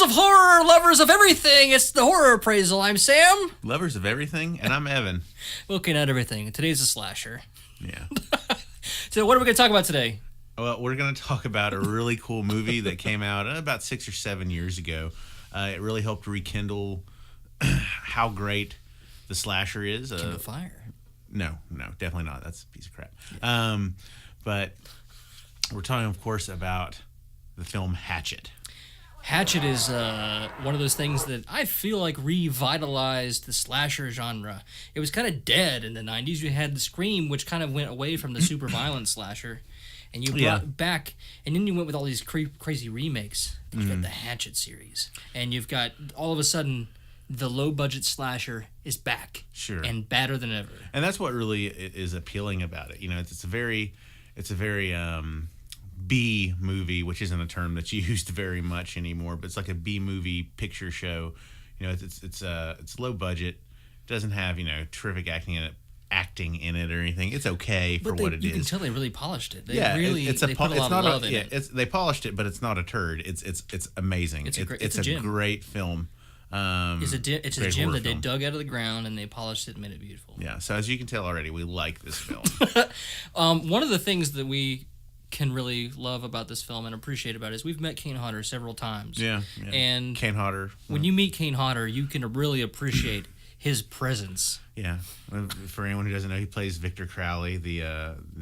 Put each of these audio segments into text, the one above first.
of horror, lovers of everything. It's the Horror Appraisal. I'm Sam. Lovers of everything, and I'm Evan. Looking at everything. Today's a slasher. Yeah. So what are we going to talk about today? Well, we're going to talk about a really cool movie that came out about 6 or 7 years ago. It really helped rekindle how great the slasher is. King of Fire. No, definitely not. That's a piece of crap. But we're talking, of course, about the film Hatchet. Hatchet is one of those things that I feel like revitalized the slasher genre. It was kind of dead in the 90s. You had the Scream, which kind of went away from the super violent slasher. And you brought back, and then you went with all these crazy remakes. And you've got the Hatchet series. And you've got, all of a sudden, the low-budget slasher is back. Sure. And badder than ever. And that's what really is appealing about it. You know, it's a very B movie, which isn't a term that's used very much anymore, but it's like a B movie picture show. You know, it's low budget, doesn't have, you know, terrific acting in it or anything. It's okay for what it is. You can tell they really polished it. They put put a lot of love in it. They polished it, but it's not a turd. It's amazing. It's a great film. It's a gem that they dug out of the ground and they polished it and made it beautiful. Yeah. So as you can tell already, we like this film. One of the things that we can really love about this film and appreciate about it is we've met Kane Hodder several times. Yeah. And Kane Hodder. When you meet Kane Hodder, you can really appreciate his presence. Yeah. For anyone who doesn't know, he plays Victor Crowley, the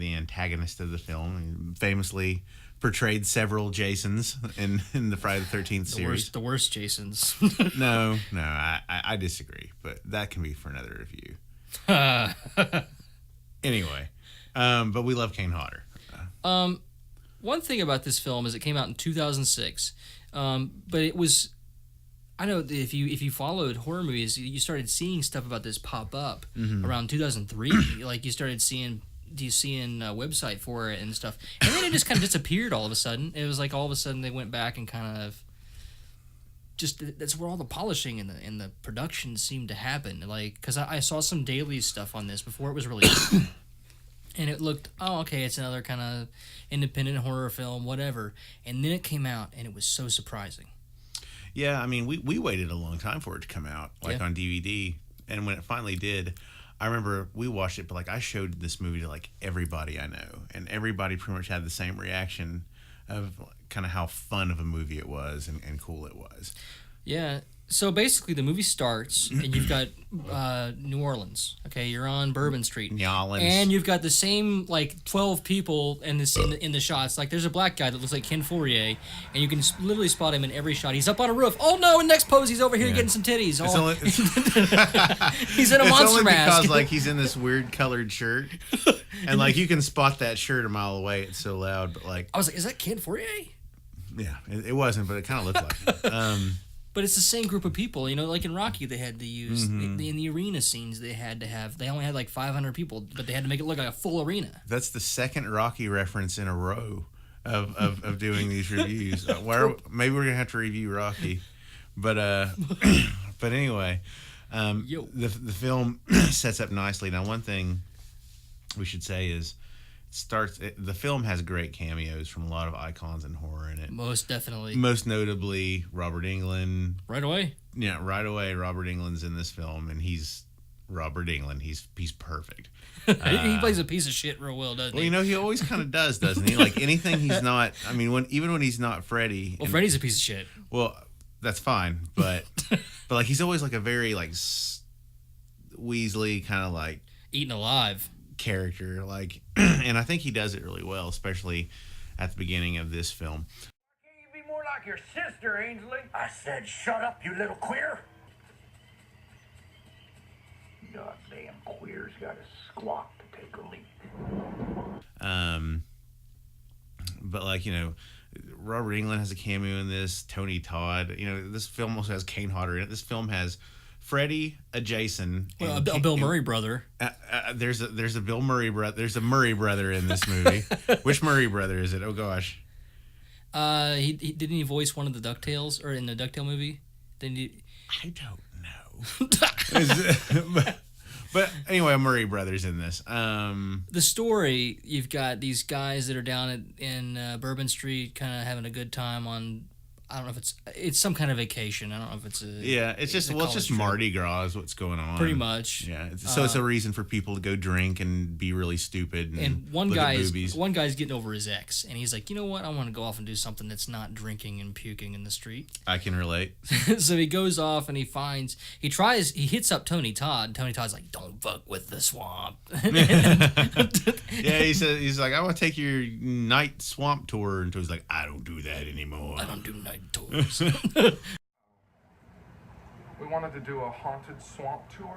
antagonist of the film. He famously portrayed several Jasons in the Friday the 13th series. The worst Jasons. No, I disagree, but that can be for another review. Anyway, but we love Kane Hodder. One thing about this film is it came out in 2006, but it was, I know that if you followed horror movies, you started seeing stuff about this pop up around 2003. Like you started seeing a website for it and stuff, and then it just kind of disappeared all of a sudden. It was like all of a sudden they went back and kind of just, that's where all the polishing and the production seemed to happen. Like, because I saw some daily stuff on this before it was released. And it looked, oh, okay, it's another kind of independent horror film, whatever. And then it came out, and it was so surprising. Yeah, I mean, we waited a long time for it to come out, on DVD. And when it finally did, I remember we watched it, but, I showed this movie to, everybody I know. And everybody pretty much had the same reaction of kind of how fun of a movie it was and cool it was. Yeah. So basically, the movie starts, and you've got New Orleans. Okay, you're on Bourbon Street, New Orleans, and you've got the same 12 people in the shots. Like there's a black guy that looks like Ken Fourier, and you can literally spot him in every shot. He's up on a roof. Oh no! And next pose, he's over here getting some titties. He's in a monster mask. It's only because he's in this weird colored shirt, and you can spot that shirt a mile away. It's so loud, but I was like, is that Ken Fourier? Yeah, it wasn't, but it kind of looked like it. But it's the same group of people, like in Rocky, they had to use in the arena scenes. They only had 500 people, but they had to make it look like a full arena. That's the second Rocky reference in a row of doing these reviews. Maybe we're gonna have to review Rocky, but anyway, the film sets up nicely. Now, one thing we should say is, the film has great cameos from a lot of icons in horror in it. Most definitely. Most notably, Robert Englund. Right away. Yeah, right away, Robert Englund's in this film, and he's Robert Englund. He's perfect. He plays a piece of shit real well, doesn't he? Well, he always kind of does, doesn't he? Anything he's not. I mean, even when he's not Freddy. Well, Freddy's a piece of shit. Well, that's fine, but he's always a very Weasley kind of eaten alive character, and I think he does it really well, especially at the beginning of this film. Can't you be more like your sister, Ainsley? I said, shut up, you little queer. Goddamn queer's got a squawk to take a leak. But Robert Englund has a cameo in this. Tony Todd. This film also has Kane Hodder in it. This film has Freddy, a Jason, a Bill Murray brother. There's a Bill Murray brother. There's a Murray brother in this movie. Which Murray brother is it? Oh gosh. He didn't he voice one of the DuckTales or in the DuckTale movie? I don't know. But anyway, a Murray brothers in this. The story, you've got these guys that are down in Bourbon Street, kind of having a good time on I don't know if it's some kind of vacation. I don't know if it's a it's just trip. Mardi Gras is what's going on. Pretty much. Yeah, so it's a reason for people to go drink and be really stupid. And one guy's getting over his ex, and he's like, you know what? I want to go off and do something that's not drinking and puking in the street. I can relate. So he goes off and he hits up Tony Todd. Tony Todd's like, don't fuck with the swamp. Yeah, he's like, I want to take your night swamp tour, and Tony's like, I don't do that anymore. I don't do night tours. We wanted to do a haunted swamp tour.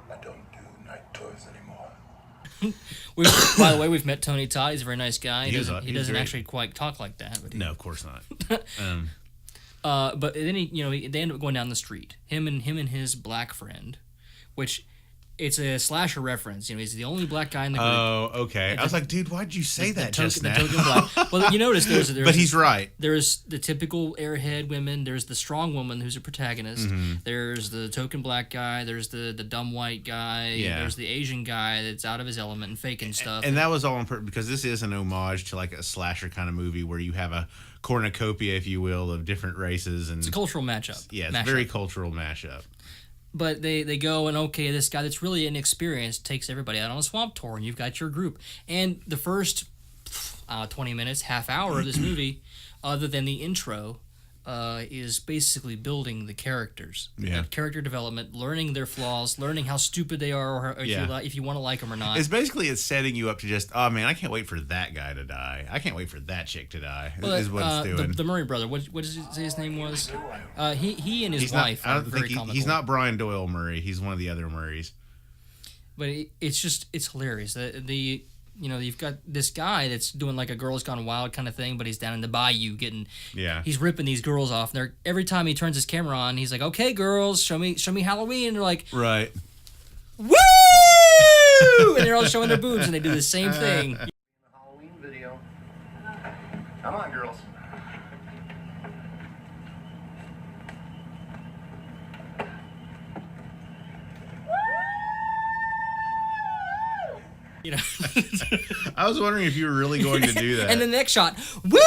I don't do night tours anymore. By the way, we've met Tony Todd. He's a very nice guy. He doesn't great. actually quite talk like that. But No, of course not. But then they end up going down the street. Him and his black friend, which it's a slasher reference. He's the only black guy in the group. Oh, okay. I was like, dude, why'd you say that just now? The token black. Well, you notice there's but he's right. There's the typical airhead women. There's the strong woman who's a protagonist. Mm-hmm. There's the token black guy. There's the dumb white guy. Yeah. There's the Asian guy that's out of his element and faking stuff. And that was all on purpose because this is an homage to like a slasher kind of movie where you have a cornucopia, if you will, of different races. And it's a cultural matchup. Yeah, it's a very cultural mashup. But they go and, okay, this guy that's really inexperienced takes everybody out on a swamp tour, and you've got your group. And the first 20 minutes, half hour of this movie, other than the intro, is basically building the characters. Yeah. Character development, learning their flaws, learning how stupid they are, or if you want to like them or not. It's setting you up to just, oh man, I can't wait for that guy to die. I can't wait for that chick to die. Is what it's doing. The Murray brother, what did he say his name was? He and his wife are very comical. He's not Brian Doyle Murray. He's one of the other Murrays. But it's hilarious. You've got this guy that's doing like a Girls Gone Wild kind of thing, but he's down in the bayou he's ripping these girls off. And every time he turns his camera on, he's like, okay, girls, show me Halloween. And they're like, right. Woo! And they're all showing their boobs, and they do the same thing. Halloween video. Come on, girls. I was wondering if you were really going to do that. And the next shot, woo!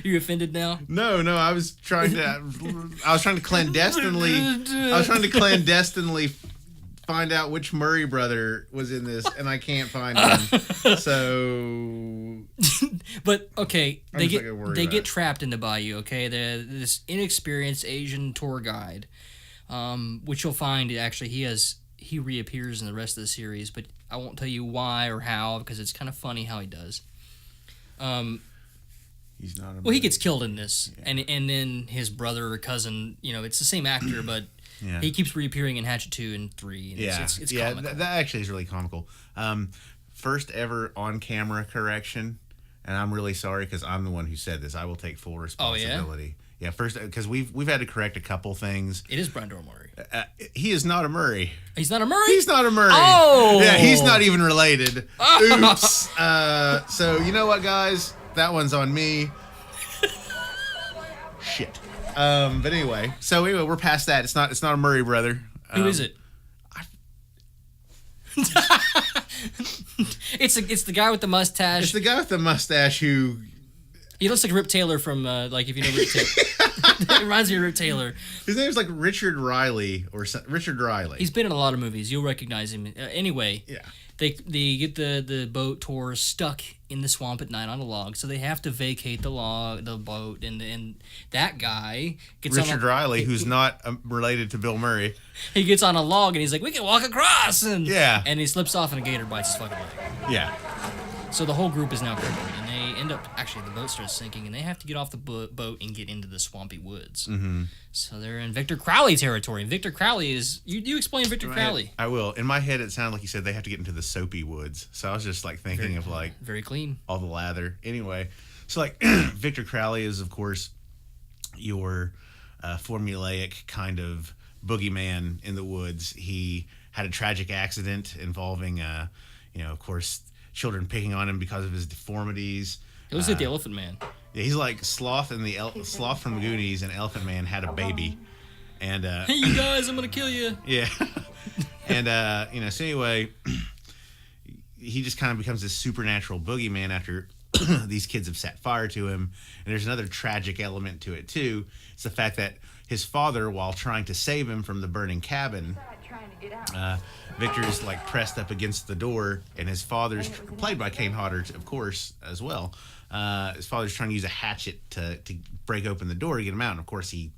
You offended now? No, I was trying to clandestinely find out which Murray brother was in this, and I can't find him. So, but okay, they get trapped in the bayou. Okay, this inexperienced Asian tour guide, which you'll find actually he reappears in the rest of the series, but I won't tell you why or how because it's kind of funny how he does. He's not. He gets killed in this, and then his brother or cousin, it's the same actor, but he keeps reappearing in Hatchet 2 and 3. And it's comical. That actually is really comical. First ever on camera correction, and I'm really sorry because I'm the one who said this. I will take full responsibility. Yeah, first because we've had to correct a couple things. It is Brian Doyle Murray. He is not a Murray. He's not a Murray? He's not a Murray. Oh! Yeah, he's not even related. Oops. So, you know what, guys? That one's on me. Shit. But anyway. So, we're past that. It's not a Murray brother. Who is it? It's the guy with the mustache. It's the guy with the mustache who... He looks like Rip Taylor from, if you know Rip Taylor. It reminds me of Rip Taylor. His name's like Richard Riley or Richard Riley. He's been in a lot of movies. You'll recognize him. Anyway, yeah. They get the boat tour stuck in the swamp at night on a log, so they have to vacate the boat, and that guy gets Richard Riley, who's not related to Bill Murray. He gets on a log and he's like, "We can walk across," and he slips off and a gator bites his fucking leg. Yeah. So the whole group is now crippled, and they end up the boat starts sinking, and they have to get off the boat and get into the swampy woods. Mm-hmm. So they're in Victor Crowley territory. And Victor Crowley is you explain Victor Crowley. I will. In my head, it sounded like you said they have to get into the soapy woods. So I was just like thinking of like very clean, all the lather. Anyway, so like Victor Crowley is of course your formulaic kind of boogeyman in the woods. He had a tragic accident involving of course, children picking on him because of his deformities. It was like the Elephant Man. Yeah, he's like Sloth and Sloth from Goonies and Elephant Man had a baby, and hey, you guys, I'm gonna kill you. Yeah, and so anyway, he just kind of becomes this supernatural boogeyman after these kids have set fire to him. And there's another tragic element to it too. It's the fact that his father, while trying to save him from the burning cabin, Victor's like pressed up against the door, and his father's played by Kane Hodder, of course, as well. His father's trying to use a hatchet to break open the door to get him out, and of course he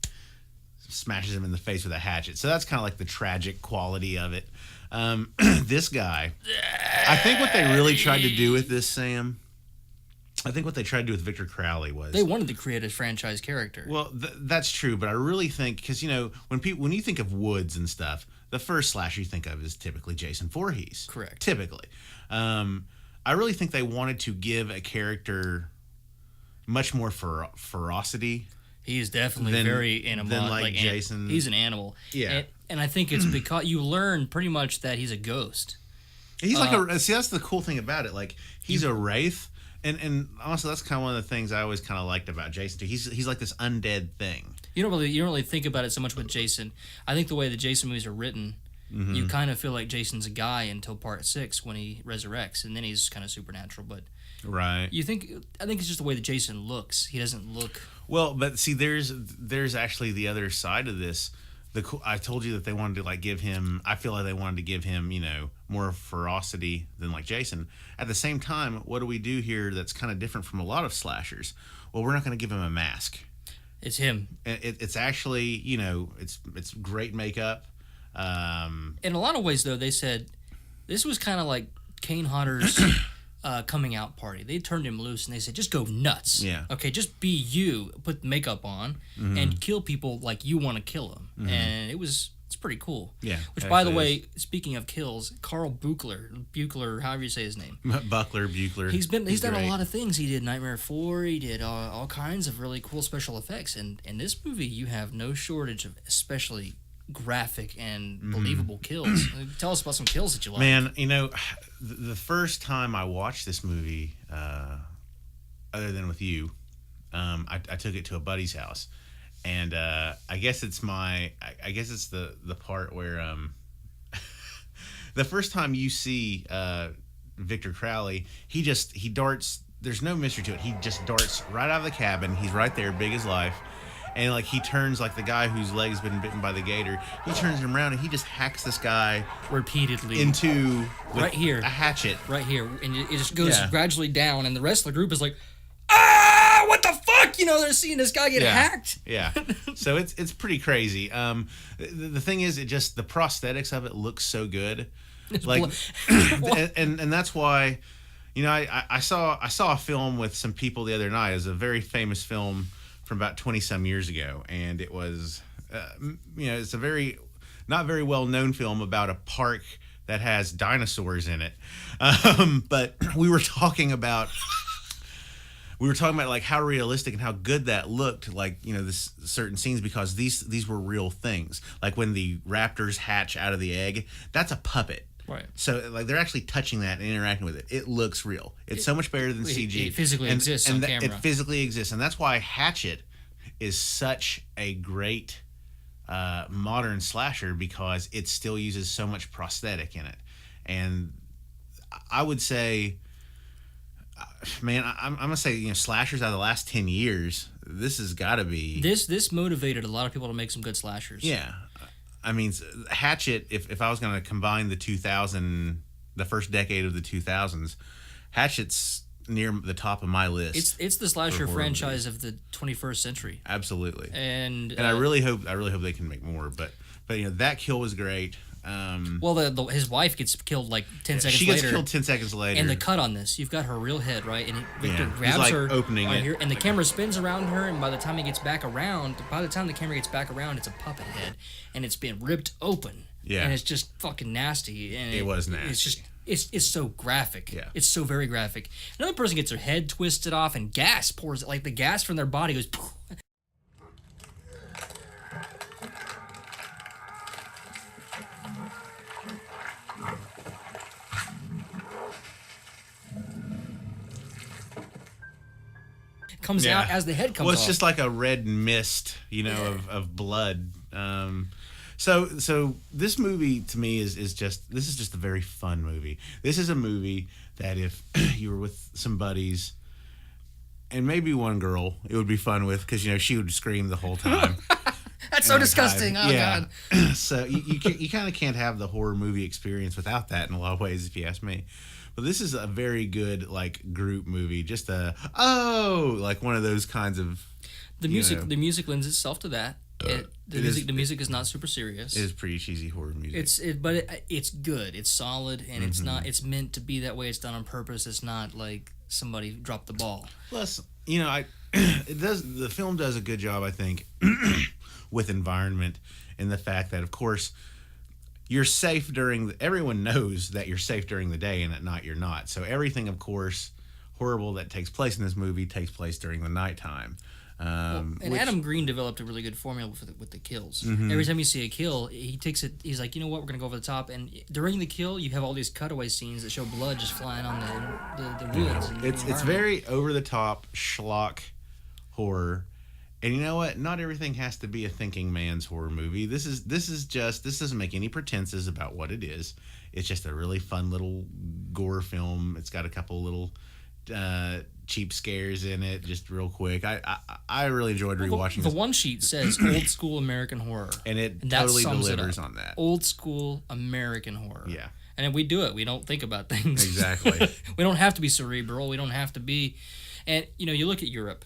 smashes him in the face with a hatchet. So that's kind of like the tragic quality of it. This guy, I think what they really tried to do with this, Sam, I think what they tried to do with Victor Crowley was they wanted to create a franchise character. Well, that's true, but I really think, because when you think of Woods and stuff, the first slasher you think of is typically Jason Voorhees. Correct. Typically, I really think they wanted to give a character much more ferocity. He's definitely very animal. Than like Jason. He's an animal. Yeah, and I think it's because you learn pretty much that he's a ghost. He's see, that's the cool thing about it. Like, he's a wraith. And honestly, that's kind of one of the things I always kind of liked about Jason too. He's like this undead thing. You don't really think about it so much with Jason. I think the way the Jason movies are written, you kind of feel like Jason's a guy until part 6 when he resurrects, and then he's kind of supernatural. But right, I think it's just the way that Jason looks. He doesn't look well. But see, there's actually the other side of this. I told you that they wanted to like give him. I feel like they wanted to give him, more ferocity than like Jason. At the same time, what do we do here that's kind of different from a lot of slashers? Well, we're not going to give him a mask. It's him. It's actually, it's great makeup. In a lot of ways, though, they said this was kind of like Kane Hodder's coming out party. They turned him loose and they said, just go nuts. Yeah. Okay, just be you. Put makeup on and kill people like you want to kill them. And it's pretty cool. Yeah. Which, by the way, speaking of kills, Carl Buechler, however you say his name. Buechler. He's done a lot of things. He did Nightmare 4. He did all kinds of really cool special effects. And in this movie, you have no shortage of especially graphic and believable kills. Tell us about some kills that you like. Man, the first time I watched this movie, other than with you, I took it to a buddy's house, and I guess it's the part where the first time you see Victor Crowley, he darts. There's no mystery to it. He just darts right out of the cabin. He's right there, big as life. And like he turns like the guy whose leg's been bitten by the gator. He turns him around and he just hacks this guy repeatedly into right here a hatchet. Right here, and it just goes gradually down. And the rest of the group is like, "Ah, what the fuck?" They're seeing this guy get hacked. Yeah. So it's pretty crazy. The thing is, the prosthetics of it look so good. And that's why, I saw a film with some people the other night. It was a very famous film from about 20-some years ago, and it was, it's a not very well known film about a park that has dinosaurs in it. But we were talking about like how realistic and how good that looked, like this certain scenes, because these were real things. Like when the raptors hatch out of the egg, that's a puppet. Right. So like they're actually touching that and interacting with it. It looks real. It's so much better than CG. It physically exists on camera. It physically exists, and that's why Hatchet is such a great modern slasher, because it still uses so much prosthetic in it. And I would say, man, I'm gonna say slashers out of the last 10 years, this has got to be this motivated a lot of people to make some good slashers. Yeah. I mean, Hatchet, if I was going to combine the first decade of the 2000s, Hatchet's near the top of my list. It's the slasher franchise of the 21st century. Absolutely. And I really hope they can make more, but that kill was great. Well, his wife gets killed like 10 seconds later. She gets killed 10 seconds later. And the cut on this, you've got her real head, right? And Victor grabs he's her opening it. Here, and the camera spins around her, and by the time the camera gets back around, it's a puppet head, and it's been ripped open. Yeah. And it's just fucking nasty. And it was nasty. It's just it's so graphic. Yeah. It's so very graphic. Another person gets their head twisted off, and gas pours, like the gas from their body goes. Comes out as the head comes off. Well, it's just like a red mist, of blood. So this movie to me is just a very fun movie. This is a movie that if you were with some buddies and maybe one girl it would be fun with, because she would scream the whole time. That's so disgusting. Oh God. So you kind of can't have the horror movie experience without that in a lot of ways, if you ask me. But this is a very good group movie. Just one of those kinds of the music. The music lends itself to that. The music is not super serious. It is pretty cheesy horror music. But it's good. It's solid, and it's not. It's meant to be that way. It's done on purpose. It's not like somebody dropped the ball. Plus, the film does a good job, I think, with environment, and the fact that, of course, you're safe everyone knows that you're safe during the day, and at night you're not. So everything, of course, horrible that takes place in this movie takes place during the nighttime. Adam Green developed a really good formula with the kills. Every time you see a kill, he takes it. He's like, you know what, we're gonna go over the top. And during the kill, you have all these cutaway scenes that show blood just flying on the woods. It's very over the top schlock horror. And you know what? Not everything has to be a thinking man's horror movie. This doesn't make any pretenses about what it is. It's just a really fun little gore film. It's got a couple little cheap scares in it, just real quick. I really enjoyed rewatching the one sheet says old school American horror, and it totally delivers on that. Old school American horror. Yeah. And if we do it, we don't think about things. Exactly. We don't have to be cerebral. We don't have to be. And you look at Europe.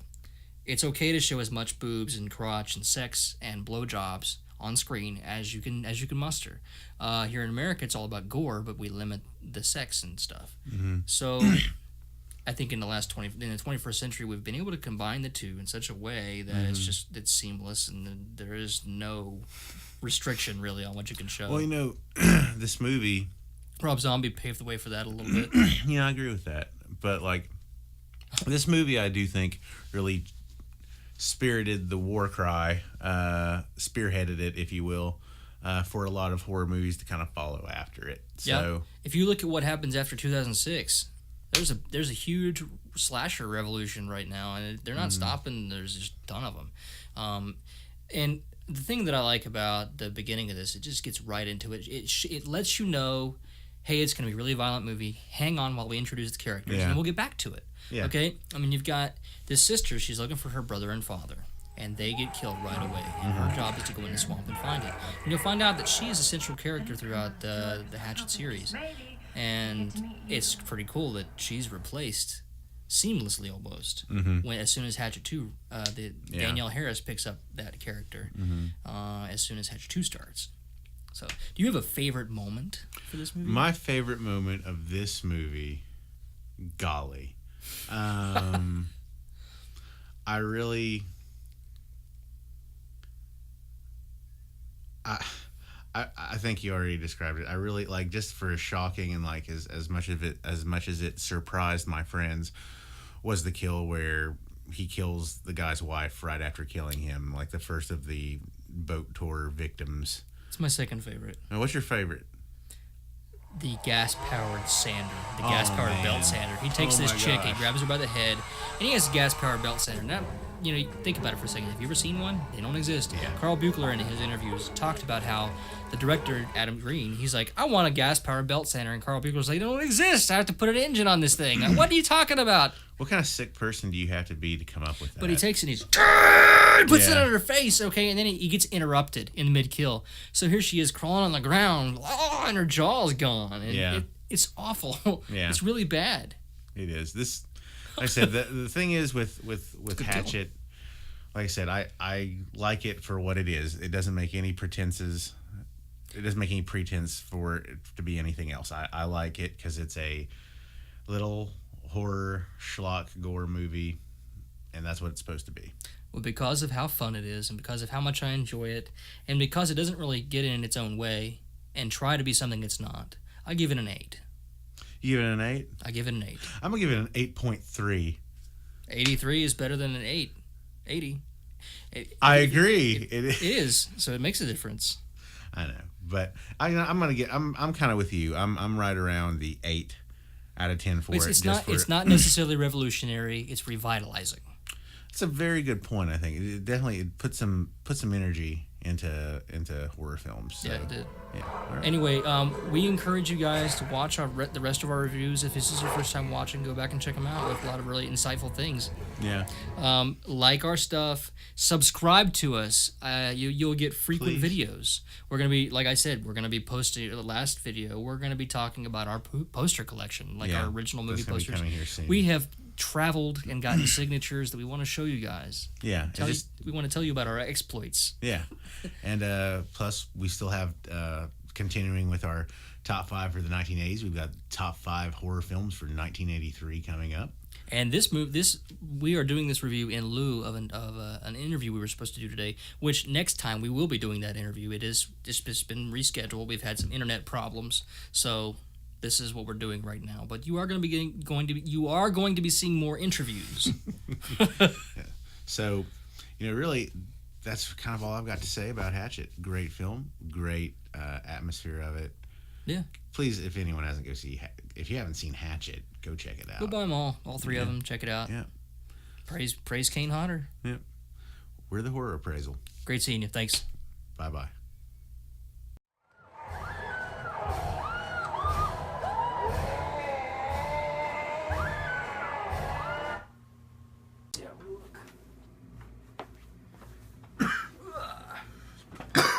It's okay to show as much boobs and crotch and sex and blowjobs on screen as you can muster. Here in America, it's all about gore, but we limit the sex and stuff. So I think in the 21st century, we've been able to combine the two in such a way that it's seamless, and there is no restriction really on what you can show. Well, this movie, Rob Zombie paved the way for that a little bit. Yeah, I agree with that. But this movie, I do think really spirited the war cry, spearheaded it, if you will, for a lot of horror movies to kind of follow after it. So if you look at what happens after 2006, there's a huge slasher revolution right now, and they're not stopping. There's just a ton of them. And the thing that I like about the beginning of this, it just gets right into it. It lets you know, hey, it's going to be a really violent movie. Hang on while we introduce the characters, and we'll get back to it. Yeah. Okay? I mean, you've got this sister. She's looking for her brother and father, and they get killed right away. And her job is to go in the swamp and find it. And you'll find out that she is a central character throughout the Hatchet series. And it's pretty cool that she's replaced seamlessly almost as soon as Hatchet 2, Danielle Harris picks up that character as soon as Hatchet 2 starts. So, do you have a favorite moment for this movie? My favorite moment of this movie, golly. I think you already described it. I really just for as shocking and as much as it surprised my friends, was the kill where he kills the guy's wife right after killing him, the first of the boat tour victims. It's my second favorite. Now, what's your favorite? The gas-powered sander, the gas-powered belt sander. He takes this chick, he grabs her by the head, and he has a gas-powered belt sander. Now, think about it for a second. Have you ever seen one? They don't exist. Yeah. Carl Buechler in his interviews talked about how the director, Adam Green, he's like, I want a gas-powered belt sander. And Carl Buechler's like, they don't exist. I have to put an engine on this thing. What are you talking about? What kind of sick person do you have to be to come up with that? But he takes it and he puts it on her face, okay? And then he gets interrupted in mid-kill. So here she is crawling on the ground, and her jaw's gone. And it's awful. Yeah. It's really bad. It is. This, like I said, the thing is with Hatchet, like I said, I like it for what it is. It doesn't make any pretenses. It doesn't make any pretense for it to be anything else. I like it because it's a little horror schlock gore movie, and that's what it's supposed to be. Well, because of how fun it is, and because of how much I enjoy it, and because it doesn't really get in its own way and try to be something it's not, I give it an 8. You give it an 8? I give it an 8. I'm gonna give it an 8.3. 83 is better than an 8. 80. I agree. It is. So it makes a difference. I know, but I'm kind of with you. I'm right around the 8 out of 10 for it. It's not necessarily revolutionary. It's revitalizing. It's a very good point. I think it definitely puts some energy into horror films. So, Yeah, it did. Yeah. All right. Anyway, we encourage you guys to watch the rest of our reviews. If this is your first time watching, go back and check them out. We have a lot of really insightful things. Yeah. Like our stuff, subscribe to us. You'll get frequent Please. videos. We're gonna be, like I said, we're gonna be posting the last video. We're gonna be talking about our poster collection, like Yeah. our original movie That's gonna be posters. coming here soon. We have traveled and gotten signatures that we want to show you guys. Yeah. We want to tell you about our exploits. Yeah. And plus, we still have continuing with our top 5 for the 1980s. We've got top 5 horror films for 1983 coming up. And we are doing this review in lieu of an interview we were supposed to do today. Which next time we will be doing that interview. It's been rescheduled. We've had some internet problems, so this is what we're doing right now. But you are going to be seeing more interviews. So, really, that's kind of all I've got to say about Hatchet. Great film, great atmosphere of it. Yeah. Please, if anyone hasn't if you haven't seen Hatchet, go check it out. Go buy them all 3 of them. Check it out. Yeah. Praise Kane Hodder. Yeah. We're the Horror Appraisal. Great seeing you. Thanks. Bye-bye.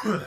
Yeah.